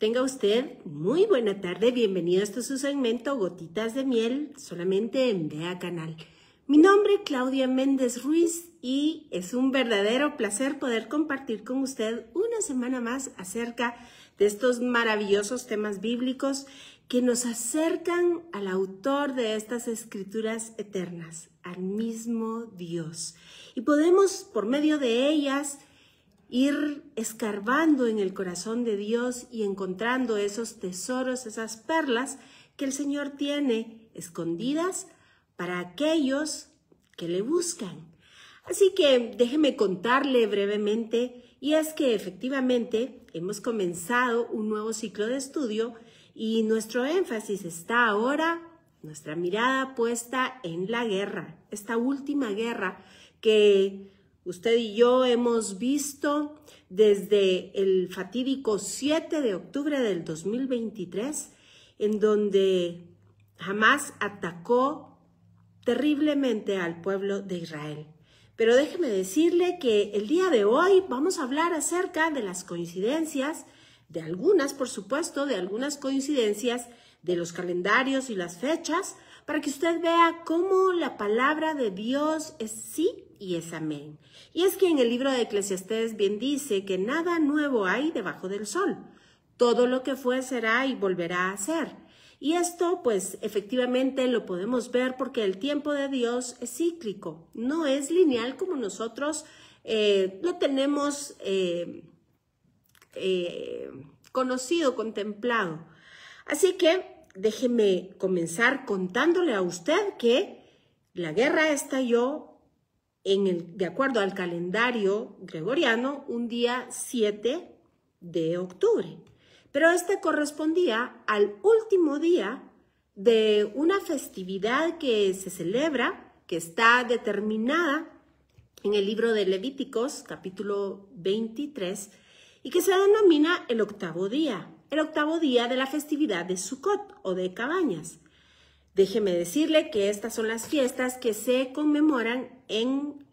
Tenga usted muy buena tarde. Bienvenido a su segmento Gotitas de Miel, solamente en Vea Canal. Mi nombre es Claudia Méndez Ruiz y es un verdadero placer poder compartir con usted una semana más acerca de estos maravillosos temas bíblicos que nos acercan al autor de estas escrituras eternas, al mismo Dios. Y podemos, por medio de ellas, ir escarbando en el corazón de Dios y encontrando esos tesoros, esas perlas que el Señor tiene escondidas para aquellos que le buscan. Así que déjeme contarle brevemente, y es que efectivamente hemos comenzado un nuevo ciclo de estudio y nuestro énfasis está ahora, nuestra mirada puesta en la guerra, esta última guerra que usted y yo hemos visto desde el fatídico 7 de octubre del 2023, en donde Hamás atacó terriblemente al pueblo de Israel. Pero déjeme decirle que el día de hoy vamos a hablar acerca de las coincidencias, de algunas, por supuesto, de algunas coincidencias de los calendarios y las fechas, para que usted vea cómo la palabra de Dios es sí y es amén. Y es que en el libro de Eclesiastés bien dice que nada nuevo hay debajo del sol. Todo lo que fue será y volverá a ser. Y esto, pues, efectivamente lo podemos ver porque el tiempo de Dios es cíclico. No es lineal como nosotros lo tenemos conocido, contemplado. Así que déjeme comenzar contándole a usted que la guerra estalló de acuerdo al calendario gregoriano, un día 7 de octubre. Pero este correspondía al último día de una festividad que se celebra, que está determinada en el libro de Levíticos, capítulo 23, y que se denomina el octavo día de la festividad de Sukkot o de Cabañas. Déjeme decirle que estas son las fiestas que se conmemoran en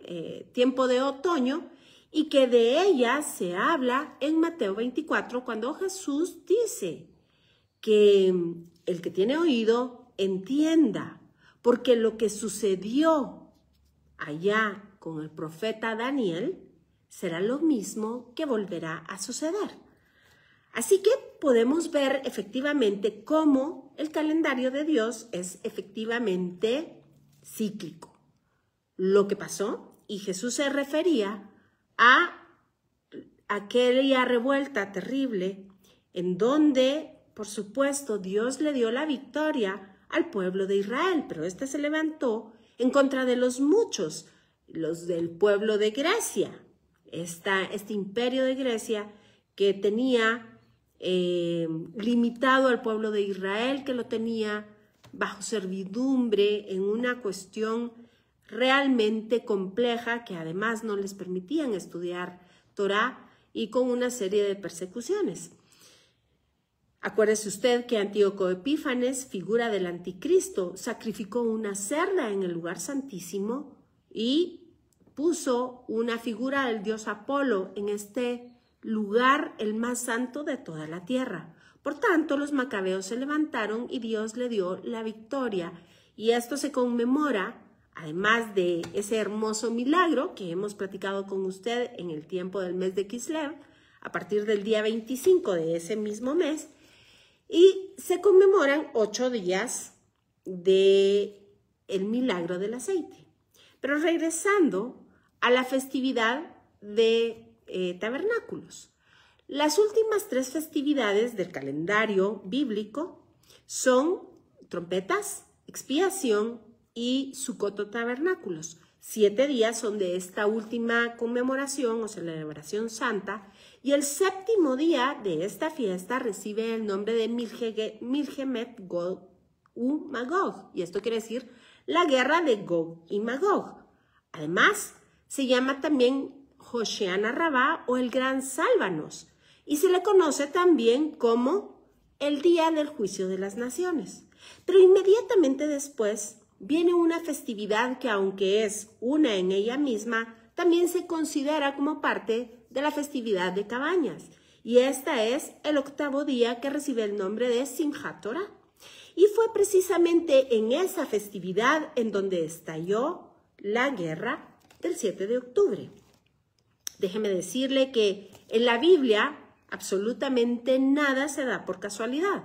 tiempo de otoño y que de ellas se habla en Mateo 24 cuando Jesús dice que el que tiene oído entienda, porque lo que sucedió allá con el profeta Daniel será lo mismo que volverá a suceder. Así que podemos ver efectivamente cómo el calendario de Dios es efectivamente cíclico. Lo que pasó, y Jesús se refería a aquella revuelta terrible en donde, por supuesto, Dios le dio la victoria al pueblo de Israel, pero este se levantó en contra de los muchos, los del pueblo de Grecia, este imperio de Grecia que tenía limitado al pueblo de Israel, que lo tenía bajo servidumbre en una cuestión realmente compleja que además no les permitían estudiar Torá y con una serie de persecuciones. Acuérdese usted que Antíoco Epífanes, figura del anticristo, sacrificó una cerda en el lugar santísimo y puso una figura del dios Apolo en este lugar, el más santo de toda la tierra. Por tanto, los macabeos se levantaron y Dios le dio la victoria. Y esto se conmemora, además de ese hermoso milagro que hemos platicado con usted en el tiempo del mes de Kislev, a partir del día 25 de ese mismo mes, y se conmemoran 8 días del milagro del aceite. Pero regresando a la festividad de tabernáculos. Las últimas 3 festividades del calendario bíblico son trompetas, expiación y Sukkot o tabernáculos. 7 días son de esta última conmemoración o celebración santa y el 7º día de esta fiesta recibe el nombre de Milgemet Gog u Magog, y esto quiere decir la guerra de Gog y Magog. Además, se llama también Hoshana Rabá o el Gran Sálvanos y se le conoce también como el Día del Juicio de las Naciones. Pero inmediatamente después viene una festividad que, aunque es una en ella misma, también se considera como parte de la festividad de Cabañas y esta es el octavo día que recibe el nombre de Simchat Torah. Y fue precisamente en esa festividad en donde estalló la guerra del 7 de octubre. Déjeme decirle que en la Biblia absolutamente nada se da por casualidad.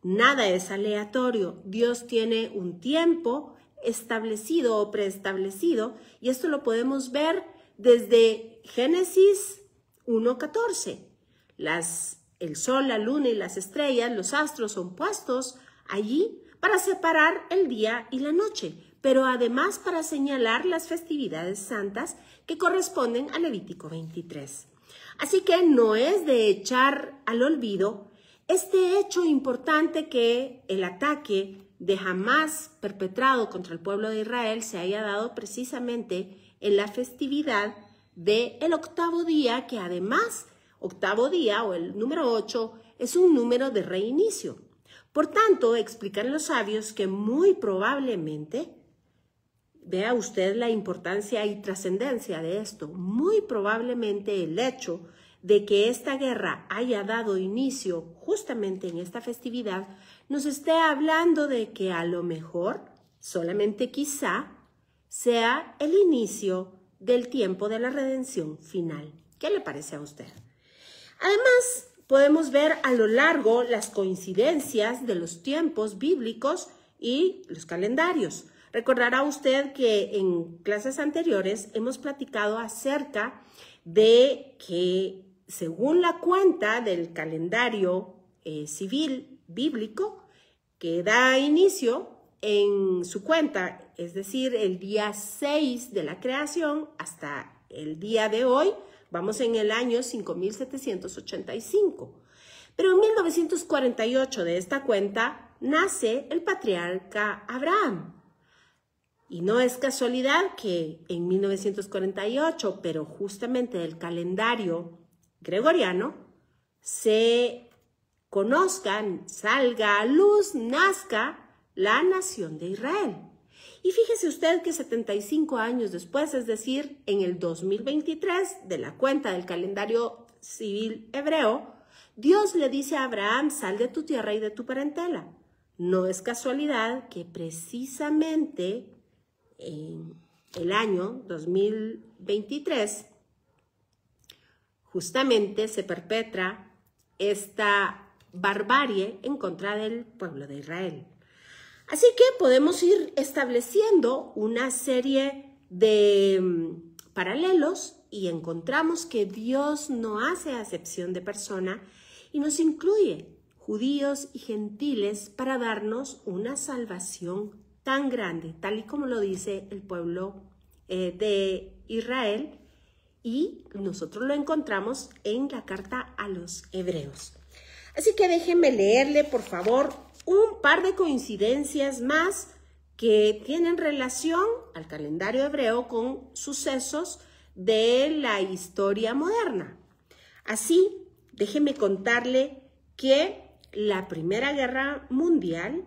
Nada es aleatorio. Dios tiene un tiempo establecido o preestablecido, y esto lo podemos ver desde Génesis 1:14. El sol, la luna y las estrellas, los astros son puestos allí para separar el día y la noche, pero además para señalar las festividades santas que corresponden a Levítico 23. Así que no es de echar al olvido este hecho importante que el ataque de Hamás perpetrado contra el pueblo de Israel se haya dado precisamente en la festividad del octavo día, que además, octavo día o el número 8 es un número de reinicio. Por tanto, explican los sabios que muy probablemente, vea usted la importancia y trascendencia de esto, muy probablemente el hecho de que esta guerra haya dado inicio justamente en esta festividad nos esté hablando de que a lo mejor, solamente quizá, sea el inicio del tiempo de la redención final. ¿Qué le parece a usted? Además, podemos ver a lo largo las coincidencias de los tiempos bíblicos y los calendarios. Recordará usted que en clases anteriores hemos platicado acerca de que según la cuenta del calendario civil bíblico, que da inicio en su cuenta, es decir, el día 6 de la creación hasta el día de hoy, vamos en el año 5785. Pero en 1948 de esta cuenta nace el patriarca Abraham. Y no es casualidad que en 1948, pero justamente del calendario gregoriano, se conozcan, salga a luz, nazca la nación de Israel. Y fíjese usted que 75 años después, es decir, en el 2023, de la cuenta del calendario civil hebreo, Dios le dice a Abraham: sal de tu tierra y de tu parentela. No es casualidad que precisamente en el año 2023 justamente se perpetra esta barbarie en contra del pueblo de Israel. Así que podemos ir estableciendo una serie de paralelos y encontramos que Dios no hace acepción de persona y nos incluye judíos y gentiles para darnos una salvación tan grande, tal y como lo dice el pueblo de Israel, y nosotros lo encontramos en la carta a los hebreos. Así que déjenme leerle, por favor, un par de coincidencias más que tienen relación al calendario hebreo con sucesos de la historia moderna. Así, déjeme contarle que la Primera Guerra Mundial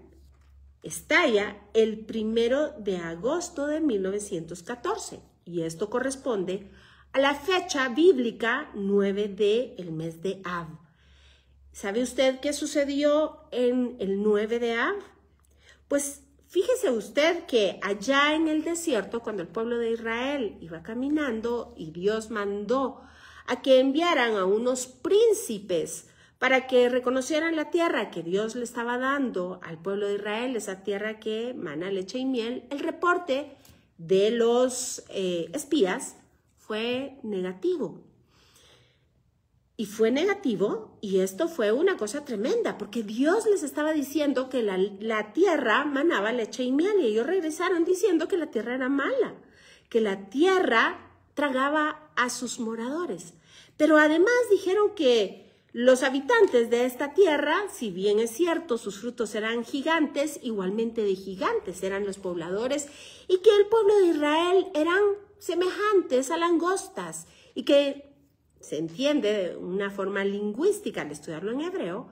estalla el 1 de agosto de 1914 y esto corresponde a la fecha bíblica 9 del mes de Av. ¿Sabe usted qué sucedió en el 9 de Av? Pues fíjese usted que allá en el desierto, cuando el pueblo de Israel iba caminando y Dios mandó a que enviaran a unos príncipes para que reconocieran la tierra que Dios le estaba dando al pueblo de Israel, esa tierra que mana leche y miel, el reporte de los espías fue negativo. Y fue negativo, y esto fue una cosa tremenda, porque Dios les estaba diciendo que la tierra manaba leche y miel, y ellos regresaron diciendo que la tierra era mala, que la tierra tragaba a sus moradores. Pero además dijeron que los habitantes de esta tierra, si bien es cierto, sus frutos eran gigantes, igualmente de gigantes eran los pobladores, y que el pueblo de Israel eran semejantes a langostas, y que se entiende de una forma lingüística al estudiarlo en hebreo,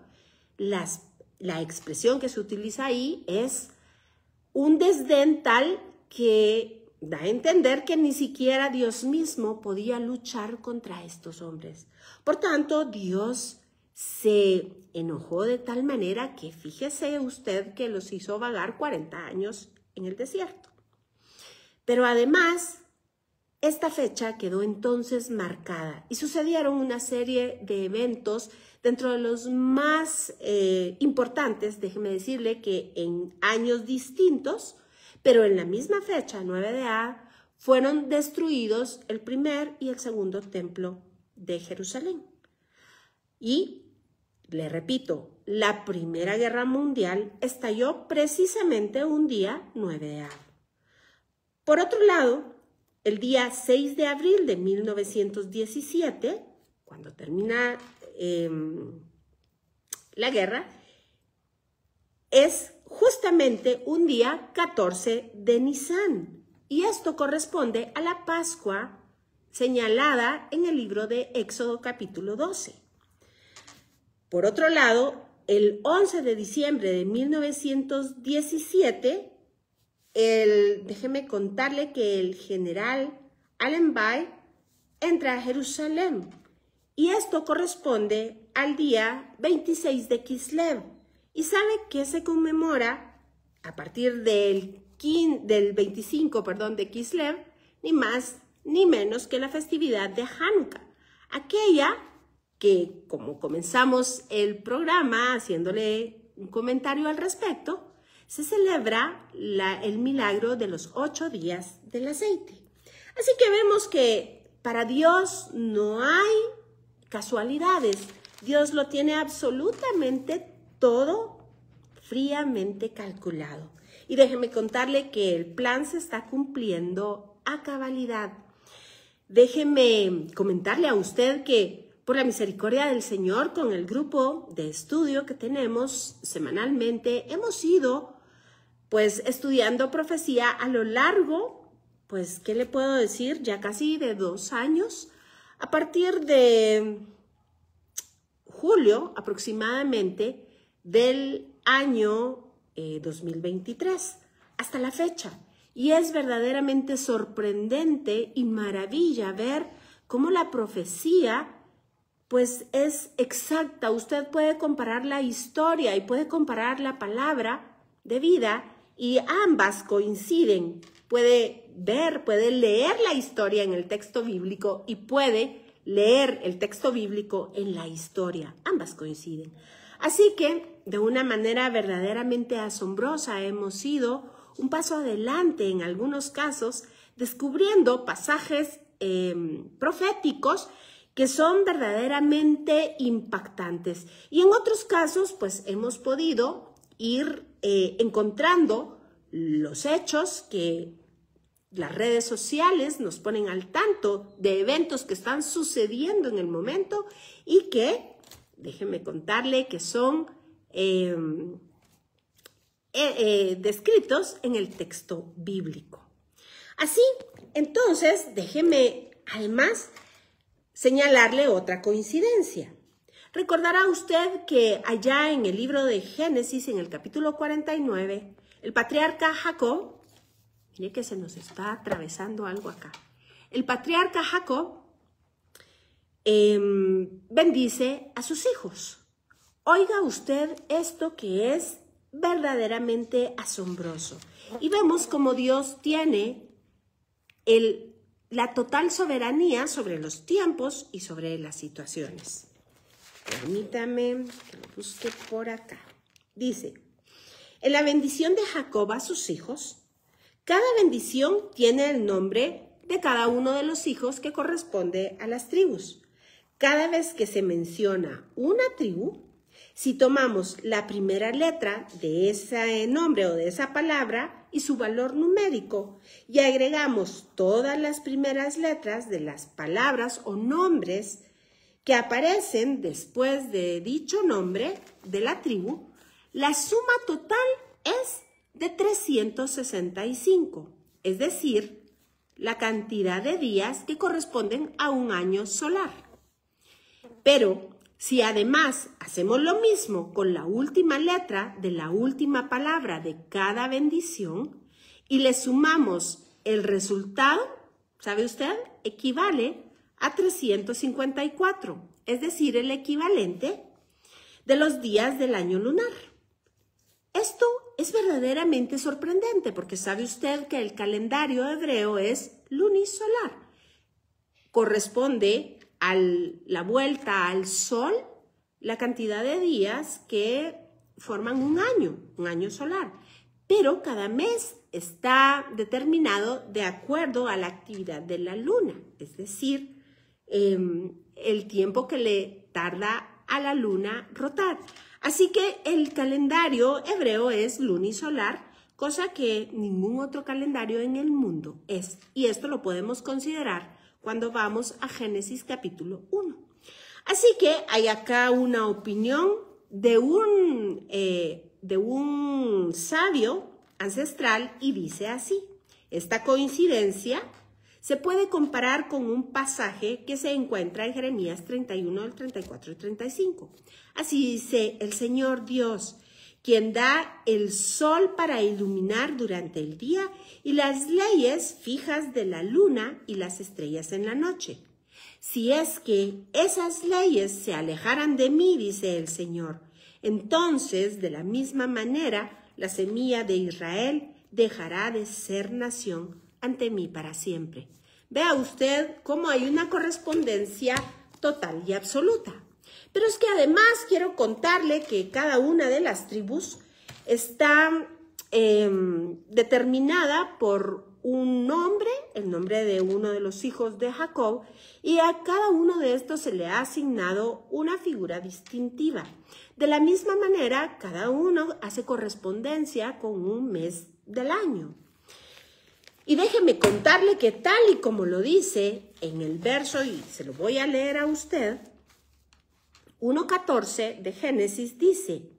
la expresión que se utiliza ahí es un desdén tal que da a entender que ni siquiera Dios mismo podía luchar contra estos hombres. Por tanto, Dios se enojó de tal manera que fíjese usted que los hizo vagar 40 años en el desierto. Pero además, esta fecha quedó entonces marcada y sucedieron una serie de eventos dentro de los más importantes, déjeme decirle que en años distintos, pero en la misma fecha, 9 de Ad, fueron destruidos el primer y el segundo templo de Jerusalén. Y, le repito, la Primera Guerra Mundial estalló precisamente un día 9 de Ad. Por otro lado, el día 6 de abril de 1917, cuando termina la guerra, es justamente un día 14 de Nisan. Y esto corresponde a la Pascua señalada en el libro de Éxodo capítulo 12. Por otro lado, el 11 de diciembre de 1917, déjeme contarle que el general Allenby entra a Jerusalén. Y esto corresponde al día 26 de Kislev. ¿Y sabe qué se conmemora a partir del 25 de Kislev? Ni más ni menos que la festividad de Hanukkah. Aquella que, como comenzamos el programa haciéndole un comentario al respecto, se celebra el milagro de los 8 días del aceite. Así que vemos que para Dios no hay casualidades. Dios lo tiene absolutamente todo fríamente calculado. Y déjeme contarle que el plan se está cumpliendo a cabalidad. Déjeme comentarle a usted que por la misericordia del Señor, con el grupo de estudio que tenemos semanalmente, hemos ido estudiando profecía a lo largo, ¿qué le puedo decir? Ya casi de 2 años, a partir de julio aproximadamente del año 2023 hasta la fecha. Y es verdaderamente sorprendente y maravilla ver cómo la profecía es exacta. Usted puede comparar la historia y puede comparar la palabra de vida y ambas coinciden. Puede leer la historia en el texto bíblico y puede leer el texto bíblico en la historia. Ambas coinciden. Así que, de una manera verdaderamente asombrosa, hemos ido un paso adelante en algunos casos, descubriendo pasajes proféticos que son verdaderamente impactantes. Y en otros casos, hemos podido ir encontrando los hechos que las redes sociales nos ponen al tanto de eventos que están sucediendo en el momento y que, déjeme contarle, que son descritos en el texto bíblico. Así, entonces, déjeme además señalarle otra coincidencia. Recordará usted que allá en el libro de Génesis, en el capítulo 49, el patriarca Jacob, mire que se nos está atravesando algo acá. El patriarca Jacob bendice a sus hijos. Oiga usted esto que es verdaderamente asombroso. Y vemos cómo Dios tiene la total soberanía sobre los tiempos y sobre las situaciones. Permítame que lo busque por acá. Dice, en la bendición de Jacob a sus hijos, cada bendición tiene el nombre de cada uno de los hijos que corresponde a las tribus. Cada vez que se menciona una tribu, si tomamos la primera letra de ese nombre o de esa palabra y su valor numérico y agregamos todas las primeras letras de las palabras o nombres que aparecen después de dicho nombre de la tribu, la suma total es de 365, es decir, la cantidad de días que corresponden a un año solar. Pero si además hacemos lo mismo con la última letra de la última palabra de cada bendición y le sumamos el resultado, ¿sabe usted? Equivale a 354, es decir, el equivalente de los días del año lunar. Esto es verdaderamente sorprendente porque sabe usted que el calendario hebreo es lunisolar. Corresponde a la vuelta al sol, la cantidad de días que forman un año solar. Pero cada mes está determinado de acuerdo a la actividad de la luna, es decir, el tiempo que le tarda a la luna rotar. Así que el calendario hebreo es lunisolar, cosa que ningún otro calendario en el mundo es. Y esto lo podemos considerar cuando vamos a Génesis capítulo 1. Así que hay acá una opinión de un sabio ancestral y dice así: esta coincidencia se puede comparar con un pasaje que se encuentra en Jeremías 31, del 34 y 35. Así dice el Señor Dios, quien da el sol para iluminar durante el día y las leyes fijas de la luna y las estrellas en la noche. Si es que esas leyes se alejaran de mí, dice el Señor, entonces de la misma manera la semilla de Israel dejará de ser nación ante mí para siempre. Vea usted cómo hay una correspondencia total y absoluta. Pero es que además quiero contarle que cada una de las tribus está determinada por un nombre, el nombre de uno de los hijos de Jacob, y a cada uno de estos se le ha asignado una figura distintiva. De la misma manera, cada uno hace correspondencia con un mes del año. Y déjeme contarle que tal y como lo dice en el verso, y se lo voy a leer a usted, 1:14 de Génesis dice: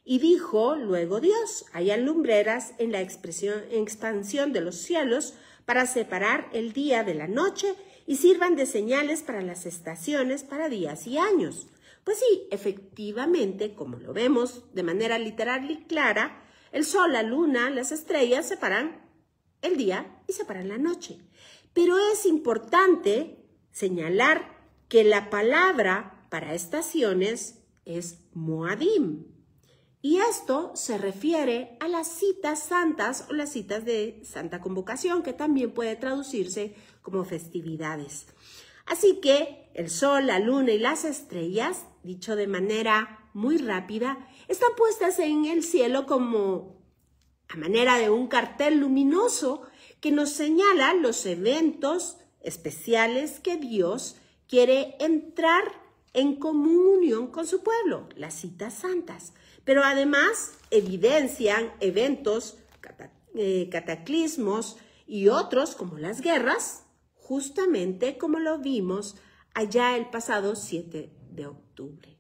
y dijo luego Dios, haya lumbreras en la expansión de los cielos para separar el día de la noche y sirvan de señales para las estaciones, para días y años. Pues sí, efectivamente, como lo vemos de manera literal y clara, el sol, la luna, las estrellas separan el día y separan la noche. Pero es importante señalar que la palabra para estaciones es Moadim. Y esto se refiere a las citas santas o las citas de Santa Convocación, que también puede traducirse como festividades. Así que el sol, la luna y las estrellas, dicho de manera muy rápida, están puestas en el cielo como a manera de un cartel luminoso que nos señala los eventos especiales que Dios quiere entrar en comunión con su pueblo, las citas santas. Pero además evidencian eventos, cataclismos y otros como las guerras, justamente como lo vimos allá el pasado 7 de octubre.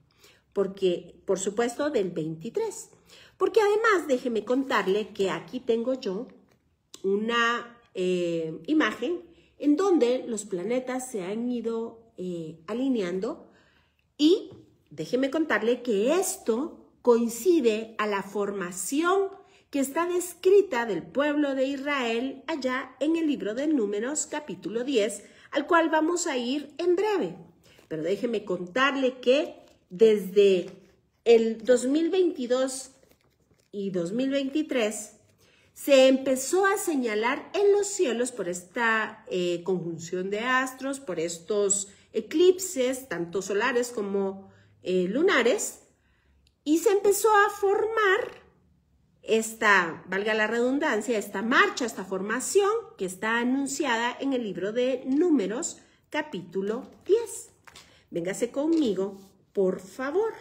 Porque, por supuesto, del 23. Porque además, déjeme contarle que aquí tengo yo una imagen en donde los planetas se han ido alineando y déjeme contarle que esto coincide a la formación que está descrita del pueblo de Israel allá en el libro de Números capítulo 10, al cual vamos a ir en breve. Pero déjeme contarle que desde el 2022 y 2023 se empezó a señalar en los cielos por esta conjunción de astros, por estos eclipses, tanto solares como lunares, y se empezó a formar esta, valga la redundancia, esta marcha, esta formación que está anunciada en el libro de Números, capítulo 10. Véngase conmigo, por favor.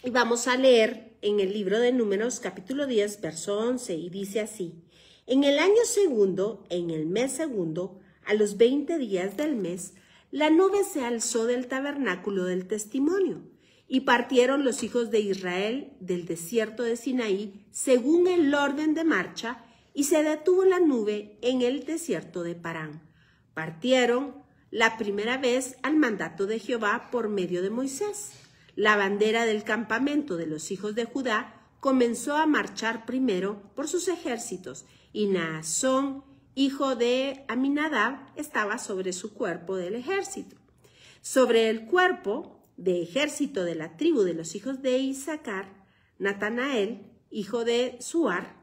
Y vamos a leer en el libro de Números, capítulo 10, verso 11, y dice así: en el año segundo, en el mes segundo, a los 20 días del mes, la nube se alzó del tabernáculo del testimonio. Y partieron los hijos de Israel del desierto de Sinaí según el orden de marcha, y se detuvo la nube en el desierto de Parán. Partieron la primera vez al mandato de Jehová por medio de Moisés. La bandera del campamento de los hijos de Judá comenzó a marchar primero por sus ejércitos, y Naasón hijo de Aminadab, estaba sobre su cuerpo del ejército. Sobre el cuerpo de ejército de la tribu de los hijos de Isaacar, Natanael, hijo de Suar,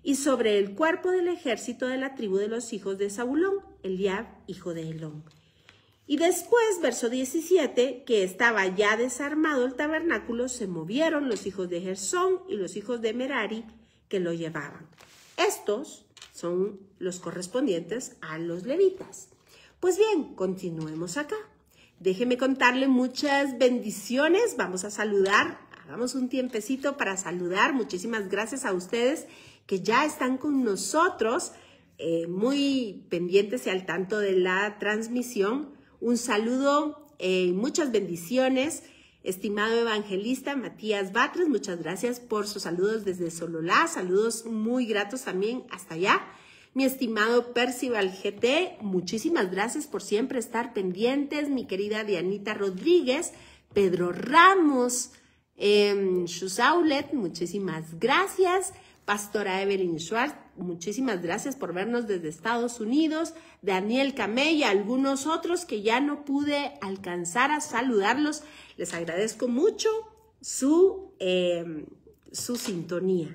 y sobre el cuerpo del ejército de la tribu de los hijos de Zabulón, Eliab, hijo de Helón. Y después, verso 17, que estaba ya desarmado el tabernáculo, se movieron los hijos de Gersón y los hijos de Merari que lo llevaban. Estos son los correspondientes a los levitas. Pues bien, continuemos acá. Déjeme contarle muchas bendiciones. Vamos a saludar. Hagamos un tiempecito para saludar. Muchísimas gracias a ustedes que ya están con nosotros, muy pendientes y al tanto de la transmisión. Un saludo, muchas bendiciones. Estimado evangelista Matías Batres, muchas gracias por sus saludos desde Sololá. Saludos muy gratos también hasta allá. Mi estimado Percival GT, muchísimas gracias por siempre estar pendientes. Mi querida Dianita Rodríguez, Pedro Ramos, Shusaulet, muchísimas gracias. Pastora Evelyn Schwartz, muchísimas gracias por vernos desde Estados Unidos. Daniel Camey y algunos otros que ya no pude alcanzar a saludarlos. Les agradezco mucho su sintonía.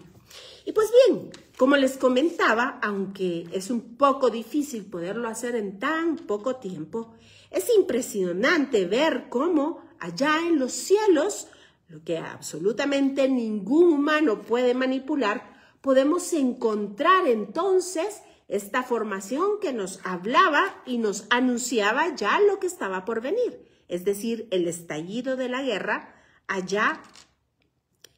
Y pues bien, como les comentaba, aunque es un poco difícil poderlo hacer en tan poco tiempo, es impresionante ver cómo allá en los cielos, lo que absolutamente ningún humano puede manipular, podemos encontrar entonces esta formación que nos hablaba y nos anunciaba ya lo que estaba por venir, es decir, el estallido de la guerra allá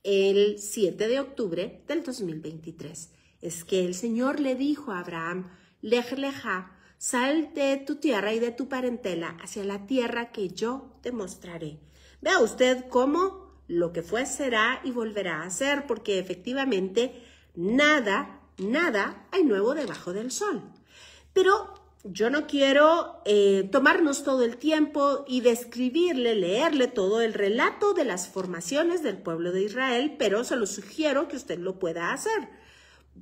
el 7 de octubre del 2023. Es que el Señor le dijo a Abraham, Lej lejá, sal de tu tierra y de tu parentela hacia la tierra que yo te mostraré. Vea usted cómo lo que fue será y volverá a ser, porque efectivamente nada hay nuevo debajo del sol. Pero yo no quiero tomarnos todo el tiempo y describirle, leerle todo el relato de las formaciones del pueblo de Israel, pero se lo sugiero que usted lo pueda hacer.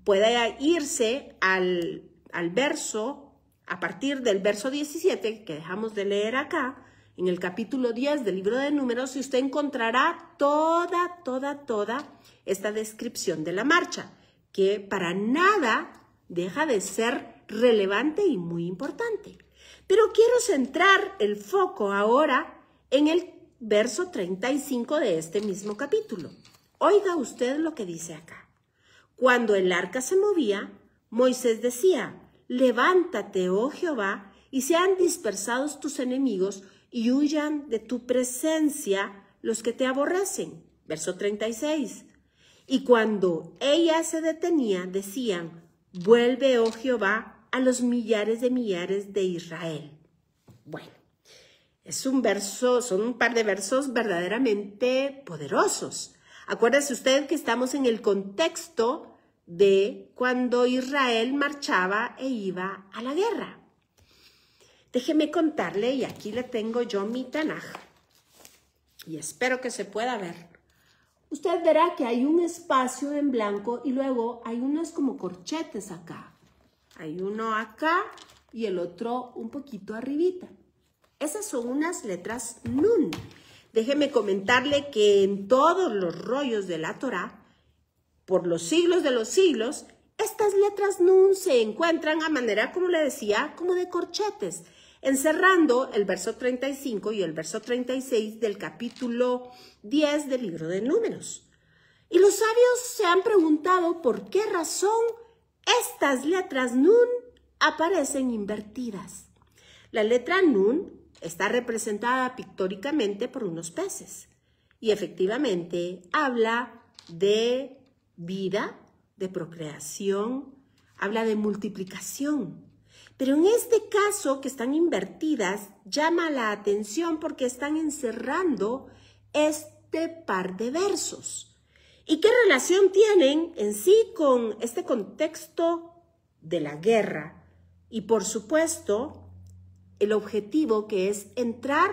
Puede irse al verso, a partir del verso 17, que dejamos de leer acá, en el capítulo 10 del libro de Números, y usted encontrará toda esta descripción de la marcha, que para nada deja de ser relevante y muy importante. Pero quiero centrar el foco ahora en el verso 35 de este mismo capítulo. Oiga usted lo que dice acá. Cuando el arca se movía, Moisés decía, levántate, oh Jehová, y sean dispersados tus enemigos y huyan de tu presencia los que te aborrecen. Verso 36. Y cuando ella se detenía, decían, vuelve, oh Jehová, a los millares de Israel. Bueno, son un par de versos verdaderamente poderosos. Acuérdese usted que estamos en el contexto de cuando Israel marchaba e iba a la guerra. Déjeme contarle, y aquí le tengo yo mi Tanaj, y espero que se pueda ver. Usted verá que hay un espacio en blanco y luego hay unos como corchetes acá. Hay uno acá y el otro un poquito arribita. Esas son unas letras Nun. Déjeme comentarle que en todos los rollos de la Torá, por los siglos de los siglos, estas letras Nun se encuentran a manera, como le decía, como de corchetes, encerrando el verso 35 y el verso 36 del capítulo 10 del libro de Números. Y los sabios se han preguntado por qué razón estas letras Nun aparecen invertidas. La letra Nun está representada pictóricamente por unos peces y efectivamente habla de vida, de procreación, habla de multiplicación. Pero en este caso, que están invertidas, llama la atención porque están encerrando este par de versos. ¿Y qué relación tienen en sí con este contexto de la guerra? Y por supuesto, el objetivo que es entrar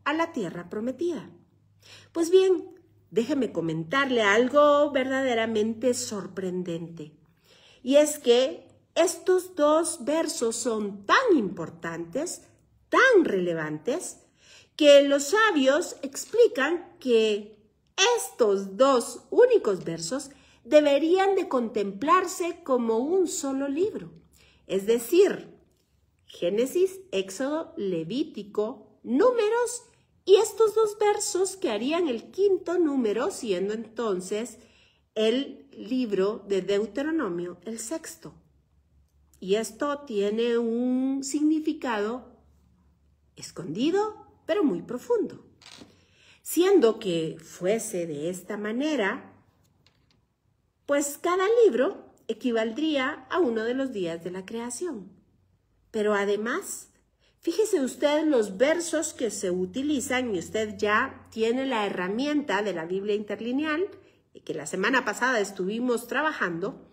a la tierra prometida. Pues bien, déjeme comentarle algo verdaderamente sorprendente. Y es que estos dos versos son tan importantes, tan relevantes, que los sabios explican que estos dos únicos versos deberían de contemplarse como un solo libro. Es decir, Génesis, Éxodo, Levítico, Números y estos dos versos que harían el quinto número, siendo entonces el libro de Deuteronomio el sexto. Y esto tiene un significado escondido, pero muy profundo. Siendo que fuese de esta manera, pues cada libro equivaldría a uno de los días de la creación. Pero además, fíjese usted los versos que se utilizan y usted ya tiene la herramienta de la Biblia interlineal que la semana pasada estuvimos trabajando.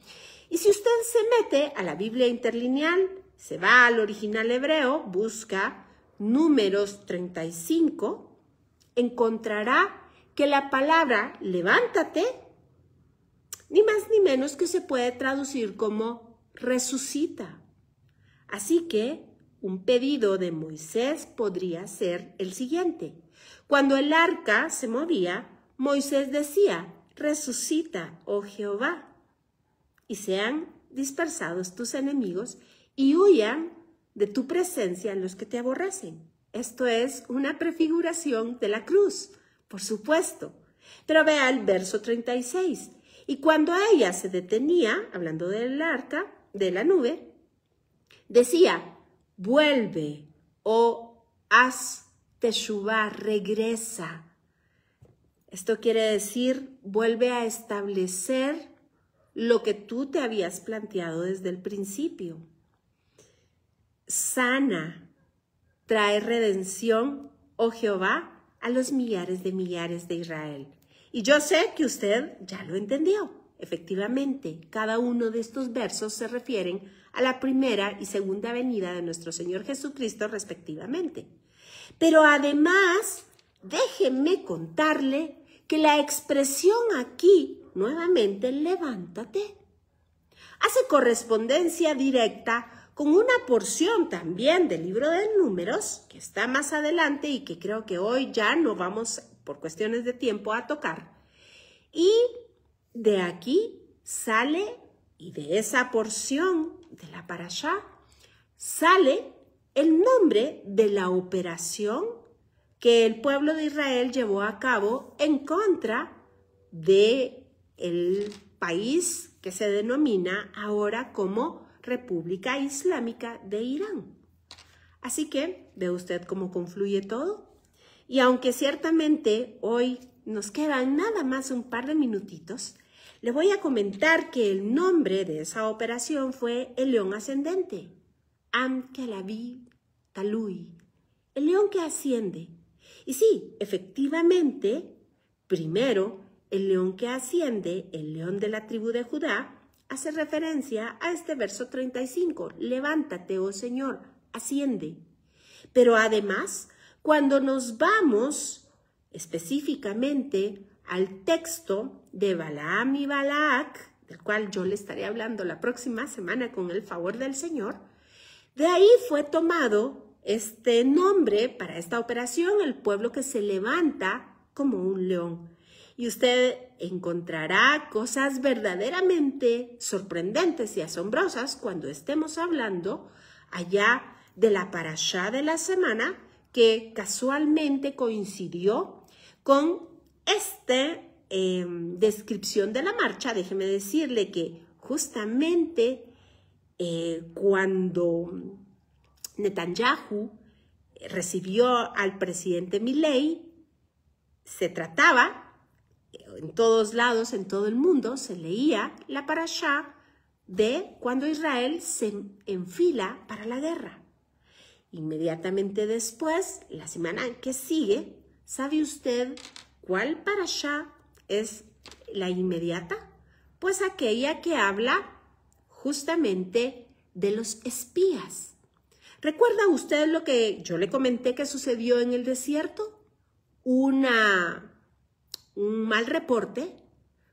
Y si usted se mete a la Biblia interlineal, se va al original hebreo, busca Números 35, encontrará que la palabra levántate, ni más ni menos que se puede traducir como resucita. Así que un pedido de Moisés podría ser el siguiente. Cuando el arca se movía, Moisés decía, resucita, oh Jehová, y sean dispersados tus enemigos y huyan de tu presencia los que te aborrecen. Esto es una prefiguración de la cruz, por supuesto. Pero vea el verso 36. Y cuando ella se detenía, hablando del arca, de la nube, decía, vuelve, oh haz teshuvá, regresa. Esto quiere decir, vuelve a establecer lo que tú te habías planteado desde el principio. Sana, trae redención, oh Jehová, a los millares de Israel. Y yo sé que usted ya lo entendió. Efectivamente, cada uno de estos versos se refieren a la primera y segunda venida de nuestro Señor Jesucristo respectivamente. Pero además, déjeme contarle que la expresión aquí, nuevamente, levántate, hace correspondencia directa con una porción también del libro de Números, que está más adelante y que creo que hoy ya no vamos, por cuestiones de tiempo, a tocar. Y de aquí sale, y de esa porción de la parashá, sale el nombre de la operación que el pueblo de Israel llevó a cabo en contra del país que se denomina ahora como República Islámica de Irán. Así que, ¿ve usted cómo confluye todo? Y aunque ciertamente hoy nos quedan nada más un par de minutitos, le voy a comentar que el nombre de esa operación fue el león ascendente, Am Kelavi Talui, el león que asciende. Y sí, efectivamente, primero, el león que asciende, el león de la tribu de Judá, hace referencia a este verso 35, levántate, oh Señor, asciende. Pero además, cuando nos vamos específicamente al texto de Balaam y Balac, del cual yo le estaré hablando la próxima semana con el favor del Señor, de ahí fue tomado este nombre para esta operación, el pueblo que se levanta como un león. Y usted encontrará cosas verdaderamente sorprendentes y asombrosas cuando estemos hablando allá de la parashá de la semana, que casualmente coincidió con esta descripción de la marcha. Déjeme decirle que justamente cuando Netanyahu recibió al presidente Milei, se trataba, en todos lados, en todo el mundo, se leía la parashá de cuando Israel se enfila para la guerra. Inmediatamente después, la semana que sigue, ¿sabe usted cuál parashá es la inmediata? Pues aquella que habla justamente de los espías. ¿Recuerda usted lo que yo le comenté que sucedió en el desierto? Un mal reporte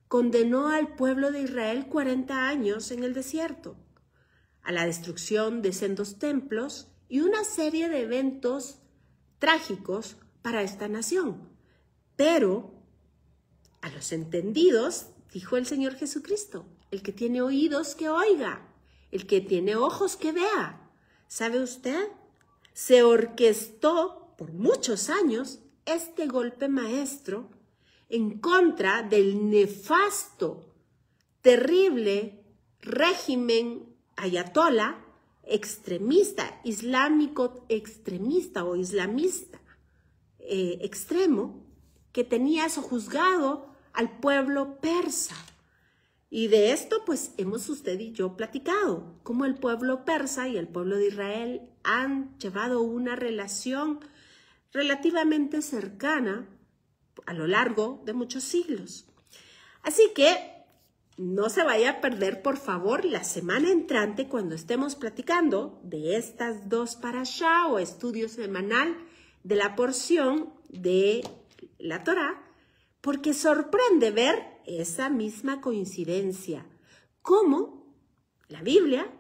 condenó al pueblo de Israel 40 años en el desierto. a la destrucción de sendos templos y una serie de eventos trágicos para esta nación. Pero a los entendidos, dijo el Señor Jesucristo, el que tiene oídos que oiga, el que tiene ojos que vea. ¿Sabe usted? Se orquestó por muchos años este golpe maestro en contra del nefasto, terrible régimen ayatolá extremista, islámico extremista o islamista extremo, que tenía sojuzgado al pueblo persa. Y de esto pues hemos usted y yo platicado, cómo el pueblo persa y el pueblo de Israel han llevado una relación relativamente cercana a lo largo de muchos siglos. Así que no se vaya a perder, por favor, la semana entrante cuando estemos platicando de estas dos parashá o estudio semanal de la porción de la Torá, porque sorprende ver esa misma coincidencia, cómo la Biblia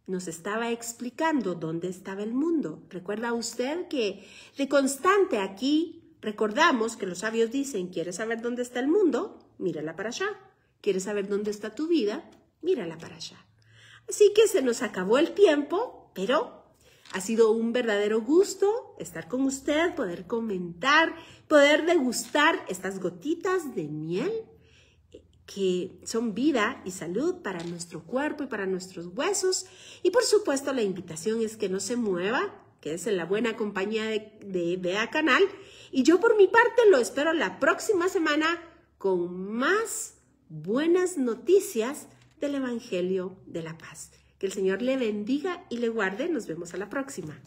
nos estaba explicando dónde estaba el mundo. ¿Recuerda usted que de constante aquí recordamos que los sabios dicen, ¿quieres saber dónde está el mundo? Mírala para allá. ¿Quieres saber dónde está tu vida? Mírala para allá. Así que se nos acabó el tiempo, pero ha sido un verdadero gusto estar con usted, poder comentar, poder degustar estas gotitas de miel que son vida y salud para nuestro cuerpo y para nuestros huesos. Y por supuesto la invitación es que no se mueva, que es en la buena compañía de Vea Canal. Y yo por mi parte lo espero la próxima semana con más buenas noticias del Evangelio de la Paz. Que el Señor le bendiga y le guarde. Nos vemos a la próxima.